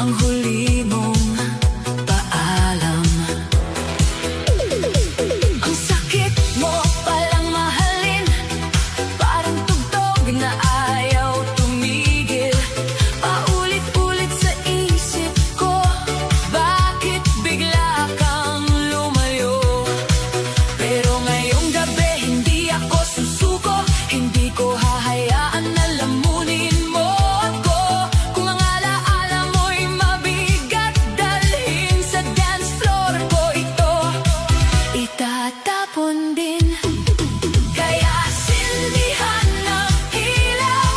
ang huli mong paalam. Ang sakit mo palang mahalin, parang tugtog na ayaw tumigil. Paulit-ulit sa isip ko, bakit bigla kang lumayo? Pero ngayong gabi hindi ako susuko, hindi ko hahayaan na lamunin mo ako. Kung ang alaala mo'y mabigat, dalhin sa dance floor ko ito, itatapon din. Kaya sindihan ng ilaw,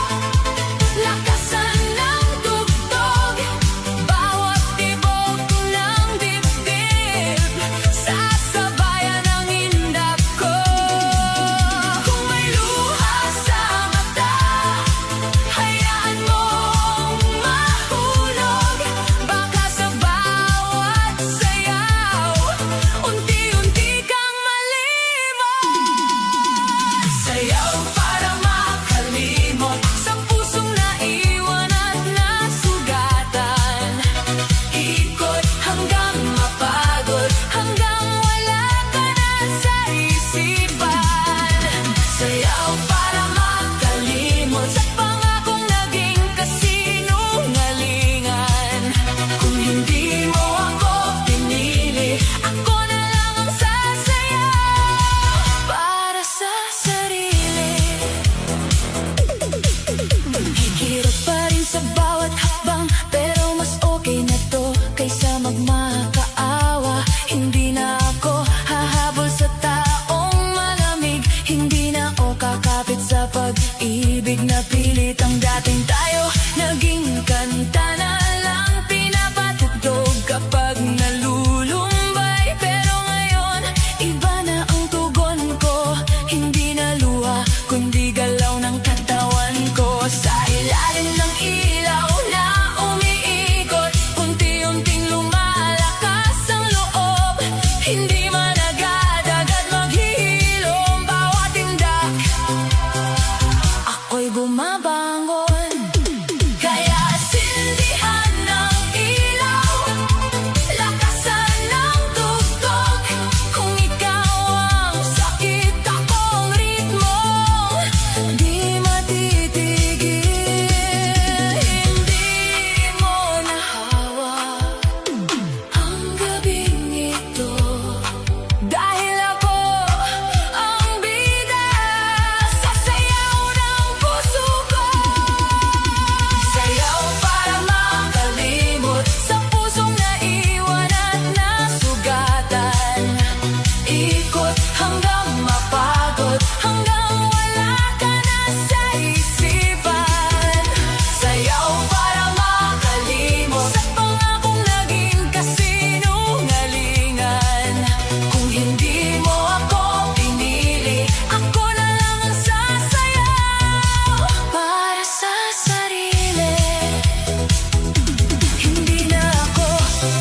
lakasan ng tugtog, bawat tibok ng dibdib, sasabayan ang indak ko. Kung may luha sa mata, hayaan mong mahulog. Baka sa bawat sayaw, unti-unti kang malimot. Sayaw para makalimot sa pusong naiwan at nasugatan. Ikot hanggang mapagod, hanggang wala ka na sa isipan. Sayaw para makalimot sa pangakong naging kasinungalingan. Kung hindi mo ako pinili, ako na lang ang sasayaw para sa sarili. Hihirap pa rin sa bawat hakbang, pero mas okay na to kaysa magmakaawa. Hindi na ako hahabol sa taong malamig, hindi na ako kakapit sa pag-ibig na pilit. Ang dating tayo, naging kanta na lang pinapatugtog kapag nalulumbay. Pero ngayon, iba na ang tugon ko, hindi na luha, kundi galaw ng katawan ko. Sa ilalim ng ilaw na umiikot, unti-unting lumalakas ang loob. Hindi man agad-agad maghihilom, bawat tindak ako'y bumabangon. Kaya sindihan ng ilaw, lakasan ng tugtog. Kung ikaw ang sakit, akong ritmo, di matitigil. Hindi mo nahawak ang gabing ito, dahil ako ang bida sa sayaw ng puso ko. Sayaw para makalimot sa pusong naiwan at nasugatan. Ikot hanggang mapagod, hanggang wala ka na sa isipan. Sayaw para makalimot sa pangakong naging kasinungalingan. Kung hindi mo ako pinili, ako na lang ang sasayaw para sa sarili. Hindi na ako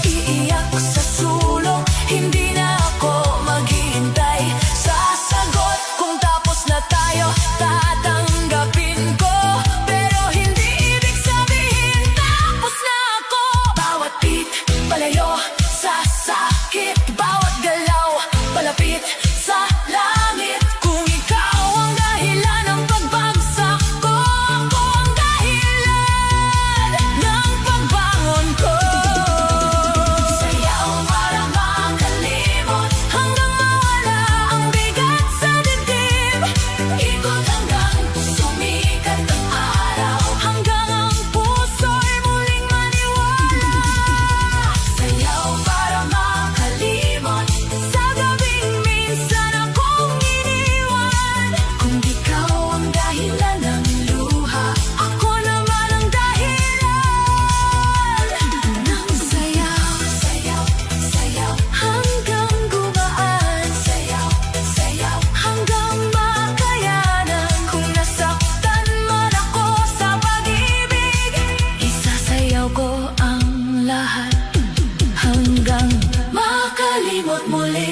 iiyak sa sulok, hindi na ako maghihintay sa sagot. Kung tapos na tayo, tatanggapin ko, pero hindi ibig sabihin tapos na ako. Bawat beat, palayo sa sakit, bawat galaw, palapit sa langit. Kung ikaw ang dahilan ng pagbagsak ko, ako ang dahilan ng pagbangon ko. Sayaw para makalimot, hanggang mawala ang bigat sa dibdib. Ikot hanggang sumikat ang araw, hanggang ang puso'y muling maniwala. Sayaw para makalimot sa gabing minsan akong iniwan. Kung ikaw ang dahilan ng luha, ako naman ang dahilan ng sayaw. Sayaw, sayaw, hanggang gumaan. Sayaw, sayaw, hanggang makayanan. Kung nasaktan man ako sa pag-ibig, isasayaw ko ang lahat hanggang makalimot muli.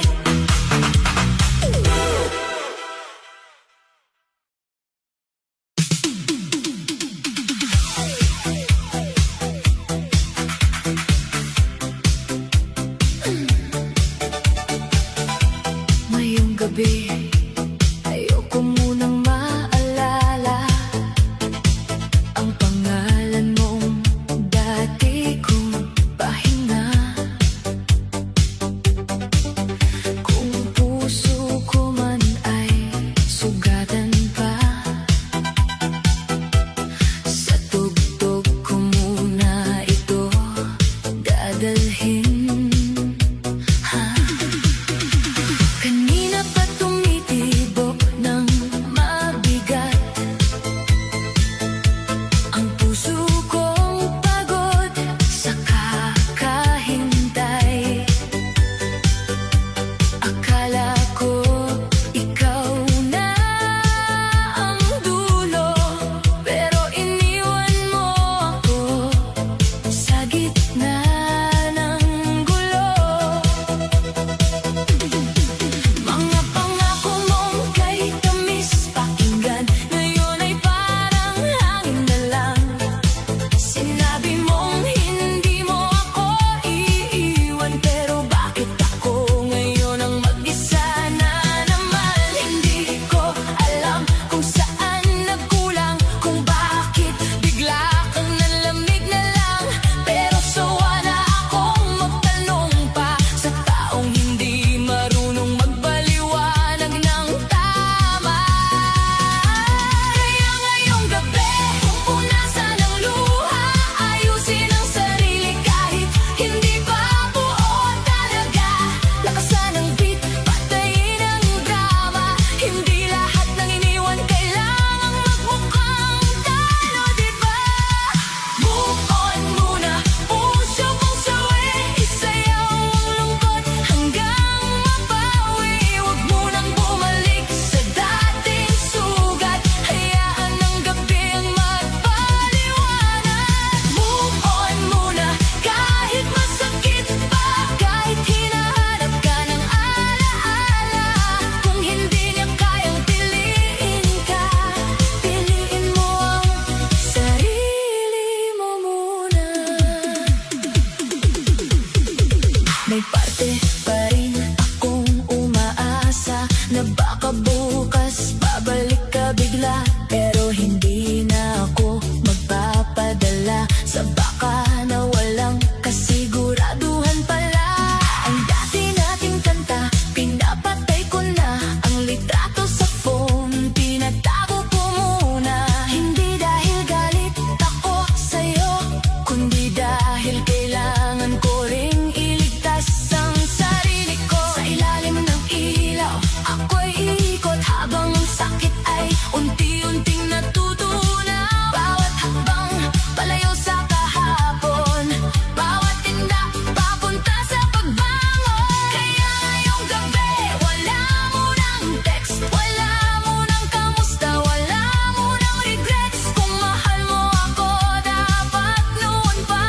May parte pa rin akong umaasa na baka bukas babalik ka bigla. Pero hindi na ako magpapadala sa baka na walang kasiguraduhan pala. Ang dati nating kanta, pinapatay ko na. Ang litrato sa phone, pinatago ko muna. Hindi dahil galit ako sa'yo, kundi dahil kailangan ko ring iligtas ang sarili ko. Sa ilalim ng ilaw, ako'y iikot habang ang sakit ay unti-unting natutunaw. Bawat hakbang palayo sa kahapon, bawat tinda papunta sa pagbangon. Kaya ngayong gabi, wala munang text, wala munang kamusta, wala munang regrets. Kung mahal mo ako, dapat noon pa.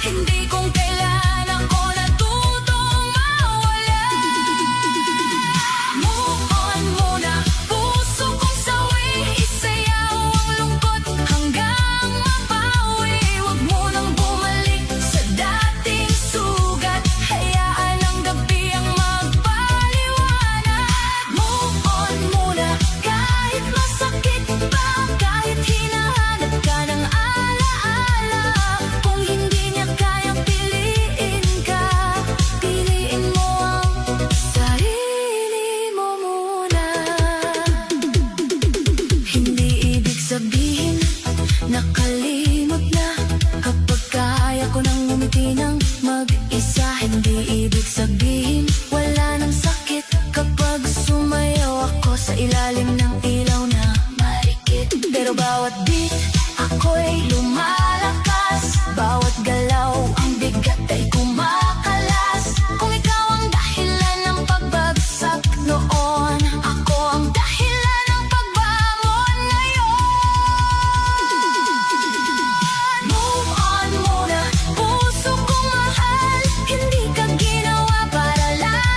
Hindi kung kailan ako natutong mawala. Move on muna, puso kong sawi, isayaw ang lungkot hanggang mapawi. Huwag mo nang bumalik sa dating sugat, hayaan ang gabi ang magpaliwanag. Move on muna, kahit masakit pa, kahit hinahanap ka ng alaala. Kung hindi niya kayang piliin ka, piliin mo ang sarili mo muna. Hindi ibig sabihin nakalimot na kapag kaya ko nang ngumiti ng mag-isa. Hindi ibig sabihin wala nang sakit kapag sumayaw ako sa ilalim ng ilaw na marikit. Pero bawat beat ako'y lumalakas, bawat galaw ang bigat ay kumakalas. Kung ikaw ang dahilan ng pagbagsak noon, ako ang dahilan ng pagbangon ngayon. Move on muna, puso kong mahal, hindi ka ginawa para lang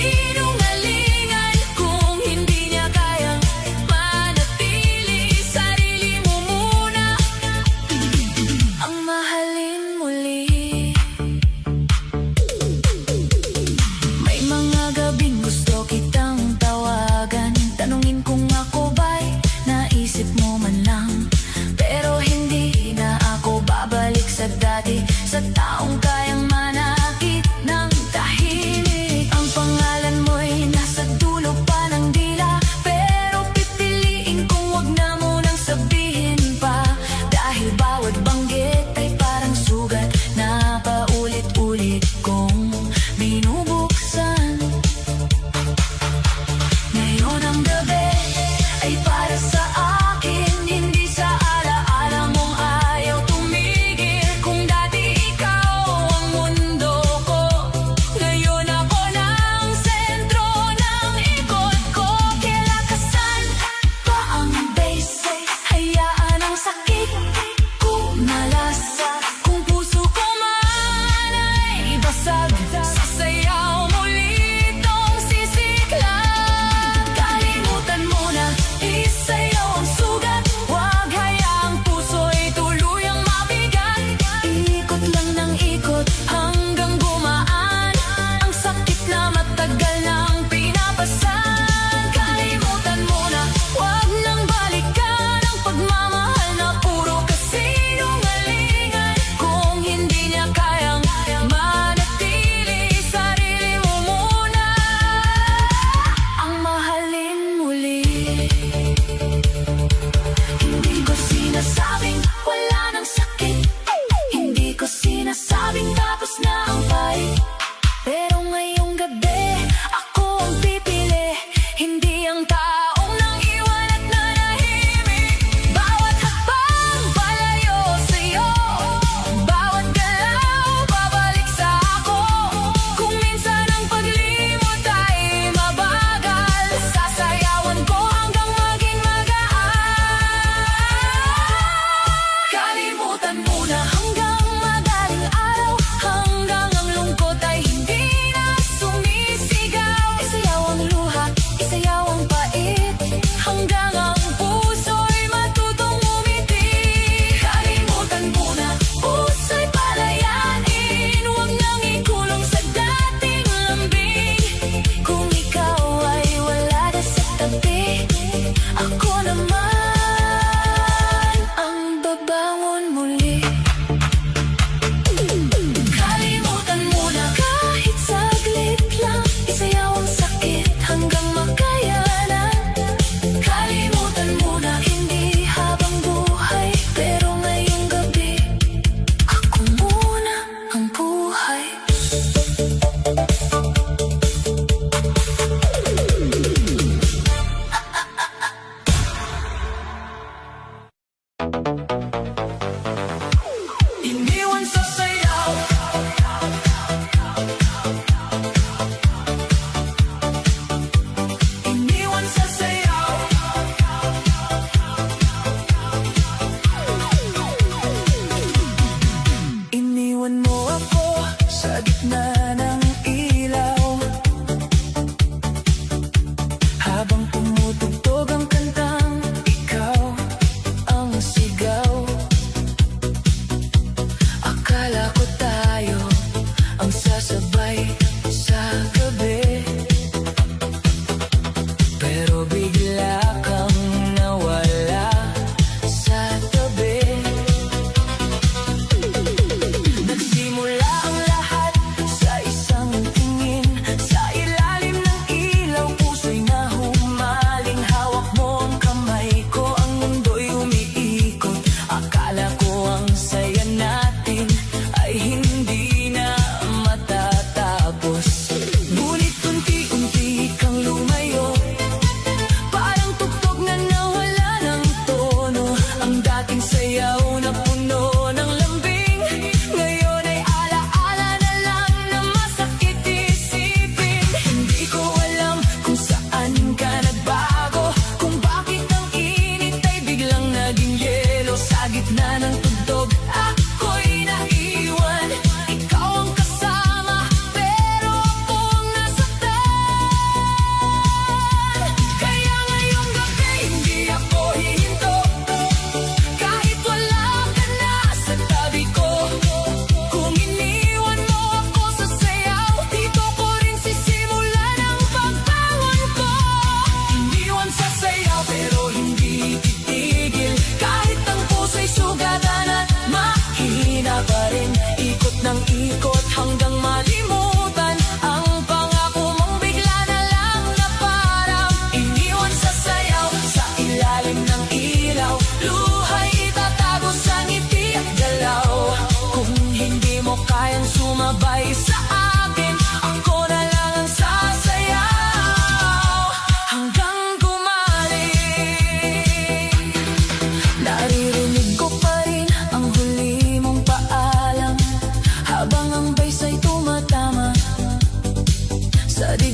sinungalingan kung hindi niya kayang manatili. Sarili mo muna ang mahalin muli. May mga gabing gusto kitang tawagan, tanungin kung ako ba'y naisip mo man lang. Pero hindi na ako babalik sa dati, sa taong kayang manakit ng tahimik. Ang pangalan mo'y nasa dulo pa ng dila, pero pipiliin kong wag na munang sabihin pa. Dahil bawat banggit ay parang sugat na paulit-ulit kong binubuksan.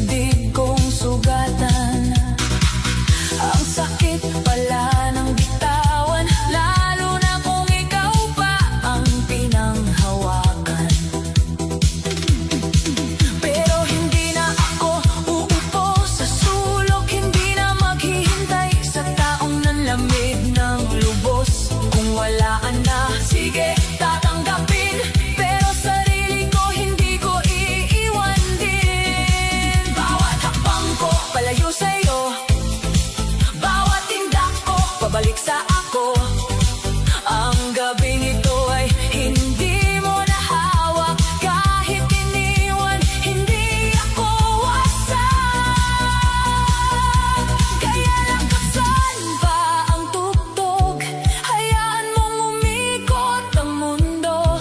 dibdib kong sugatan. Ang sakit pala ng bitawan, lalo na kung ikaw pa ang pinanghawakan. Pero hindi na ako uupo sa sulok, hindi na maghihintay sa taong nanlamig ng lubos. Kung walaan na, sige, tatanggapin, pero sarili ko hindi ko iiwan din. Bawat hakbang ko palayo sa'yo, bawat tindak ko pabalik sa ako. Ang gabing ito ay hindi mo na hawak, kahit iniwan, hindi ako wasak. Kaya lakasan pa ang tugtog, hayaan mong umikot ang mundo.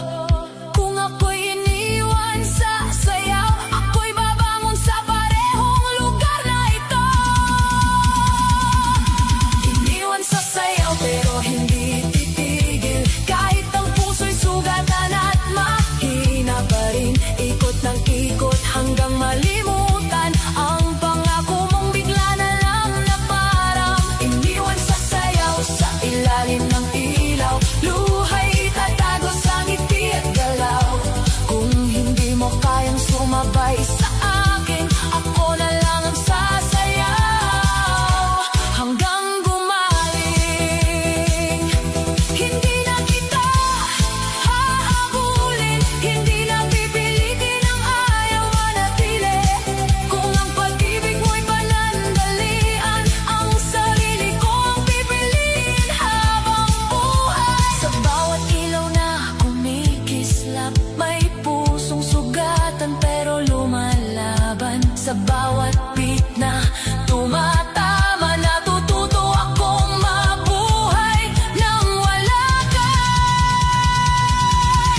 Kung ako'y iniwan sa sayaw, ako'y babangon sa parehong lugar na ito. Iniwan sa sayaw pero hindi titigil, kahit ang puso'y sugatan at mahina pa rin. Ikot ng ikot hanggang malimutan ang pangako mong bigla na lang naparang. Iniwan sa sayaw sa ilalim ng ilaw, luhay itatago sa ngiti at galaw. Kung hindi mo kayang sumabay sa akin, ako na lang ang sasayaw hanggang gumaling. Hindi na kita hahabulin, hindi na pipilitin ang ayaw manatili. Kung ang pag-ibig mo'y panandalian, ang sarili ko ang pipiliin habang buhay. Sa bawat ilaw na kumikislap, may pusong sugatan pero lumalaban. Sa bawat beat na tumatama, natututo akong mabuhay nang wala ka.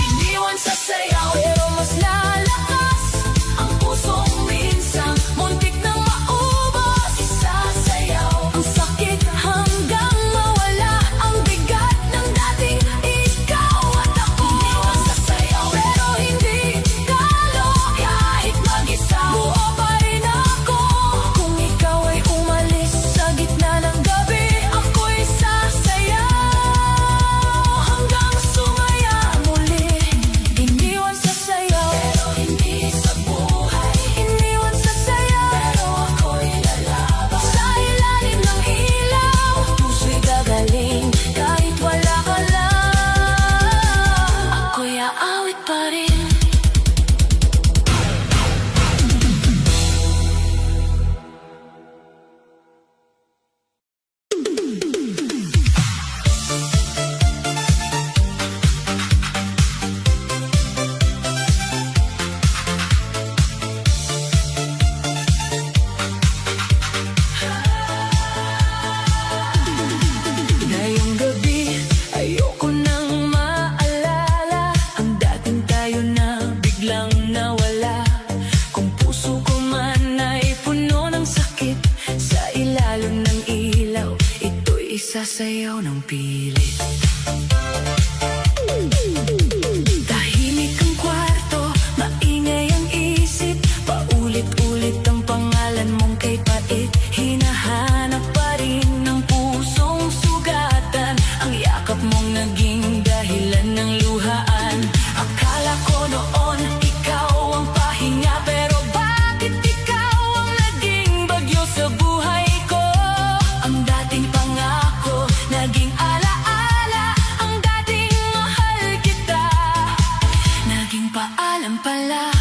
Iniwan sa sayaw pero mas lalakas ang pusong minsang muntik nang maubos. Isasayaw ang sakit hanggang mawala ang bigat ng dating ikaw at ako. Iniwan sa sayaw pero hindi talo, kahit mag-isa buo pa rin ako. Kung ikaw ay umalis sa gitna ng gabi, ako'y sasayaw hanggang sumaya muli. Iniwan sa sayaw pero hindi sa buhay, iniwan sa sayaw pero ako'y lalaban. Sa ilalim ng ilaw, puso'y gagaling, kahit wala ka lang, ako'y aawit pa rin. Ngayong gabi, ayoko nang maalala ang dating tayo na biglang nawala. Kung puso ko man ay puno ng sakit, sa ilalim ng ilaw, ito'y isasayaw ng pilit. Tahimik ang kwarto, maingay ang isip, paulit-ulit ang pangalan mong kay pait. Hinahanap pa rin ng pusong sugatan, ang yakap mong naging dahilan ng luhaan. Akala ko noon ikaw ang pahinga, pero bakit ikaw ang naging bagyo sa buhay ko? Ang dating pangako naging alaala, ang dating mahal kita naging paalam pala.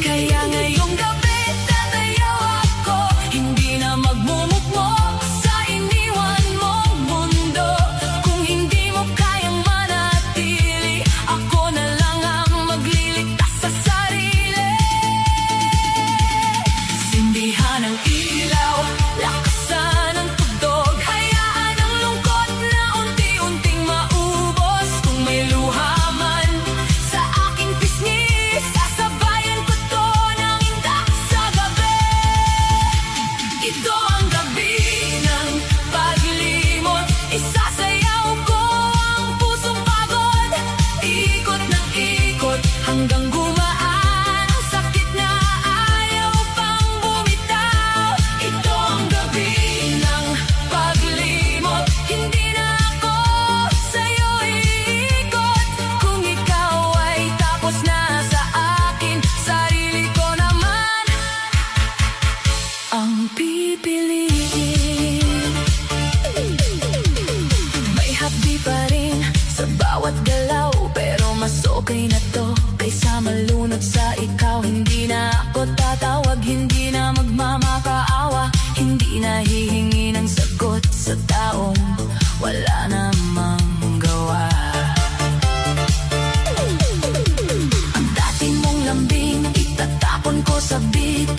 Kaya ngayong gabi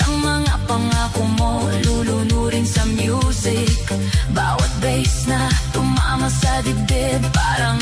ang mga pangako mo, lulunurin sa music. Bawat bass na tumama sa dibdib, parang